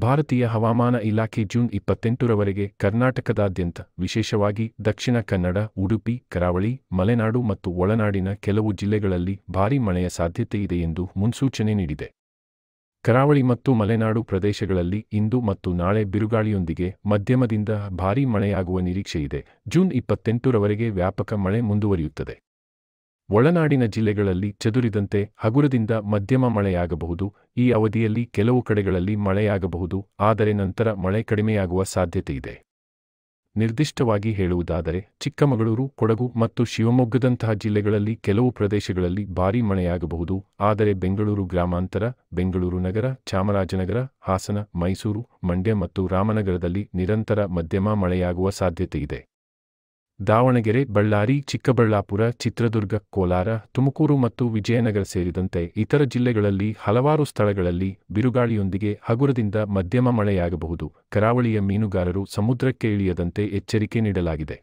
ಭಾರತೀಯ ಹವಾಮಾನ ಇಲಾಖೆ ಜೂನ್ 28ರವರೆಗೆ ಕರ್ನಾಟಕದಾದ್ಯಂತ, ವಿಶೇಷವಾಗಿ ದಕ್ಷಿಣ ಕನ್ನಡ, ಉಡುಪಿ, ಕರಾವಳಿ, ಮಲೆನಾಡು ಮತ್ತು ಒಳನಾಡಿನ ಕೆಲವು ಜಿಲ್ಲೆಗಳಲ್ಲಿ ಭಾರೀ ಮಳೆಯ ಸಾಧ್ಯತೆ ಇದೆ ಎಂದು ಮುನ್ಸೂಚನೆ ನೀಡಿದೆ. ಕರಾವಳಿ ಮತ್ತು ಮಲೆನಾಡು ಪ್ರದೇಶಗಳಲ್ಲಿ ಇಂದು ಮತ್ತು ನಾಳೆ ಬಿರುಗಾಳಿಯೊಂದಿಗೆ ಮಧ್ಯಮದಿಂದ ಭಾರೀ ಮಳೆಯಾಗುವ ನಿರೀಕ್ಷೆಯಿದೆ. ಜೂನ್ 28ರವರೆಗೆ ವ್ಯಾಪಕ ಮಳೆ ಮುಂದುವರಿಯುತ್ತದೆ. ಒಳನಾಡಿನ ಜಿಲ್ಲೆಗಳಲ್ಲಿ ಚದುರಿದಂತೆ ಹಗುರದಿಂದ ಮಧ್ಯಮ ಮಳೆಯಾಗಬಹುದು. ಈ ಅವಧಿಯಲ್ಲಿ ಕೆಲವು ಕಡೆಗಳಲ್ಲಿ ಮಳೆಯಾಗಬಹುದು, ಆದರೆ ನಂತರ ಮಳೆ ಕಡಿಮೆಯಾಗುವ ಸಾಧ್ಯತೆಯಿದೆ. ನಿರ್ದಿಷ್ಟವಾಗಿ ಹೇಳುವುದಾದರೆ, ಚಿಕ್ಕಮಗಳೂರು, ಕೊಡಗು ಮತ್ತು ಶಿವಮೊಗ್ಗದಂತಹ ಜಿಲ್ಲೆಗಳಲ್ಲಿ ಕೆಲವು ಪ್ರದೇಶಗಳಲ್ಲಿ ಭಾರೀ ಮಳೆಯಾಗಬಹುದು, ಆದರೆ ಬೆಂಗಳೂರು ಗ್ರಾಮಾಂತರ, ಬೆಂಗಳೂರು ನಗರ, ಚಾಮರಾಜನಗರ, ಹಾಸನ, ಮೈಸೂರು, ಮಂಡ್ಯ ಮತ್ತು ರಾಮನಗರದಲ್ಲಿ ನಿರಂತರ ಮಧ್ಯಮ ಮಳೆಯಾಗುವ ಸಾಧ್ಯತೆಯಿದೆ. ದಾವಣಗೆರೆ, ಬಳ್ಳಾರಿ, ಚಿಕ್ಕಬಳ್ಳಾಪುರ, ಚಿತ್ರದುರ್ಗ, ಕೋಲಾರ, ತುಮಕೂರು ಮತ್ತು ವಿಜಯನಗರ ಸೇರಿದಂತೆ ಇತರ ಜಿಲ್ಲೆಗಳಲ್ಲಿ ಹಲವಾರು ಸ್ಥಳಗಳಲ್ಲಿ ಬಿರುಗಾಳಿಯೊಂದಿಗೆ ಹಗುರದಿಂದ ಮಧ್ಯಮ ಮಳೆಯಾಗಬಹುದು. ಕರಾವಳಿಯ ಮೀನುಗಾರರು ಸಮುದ್ರಕ್ಕೆ ಇಳಿಯದಂತೆ ಎಚ್ಚರಿಕೆ ನೀಡಲಾಗಿದೆ.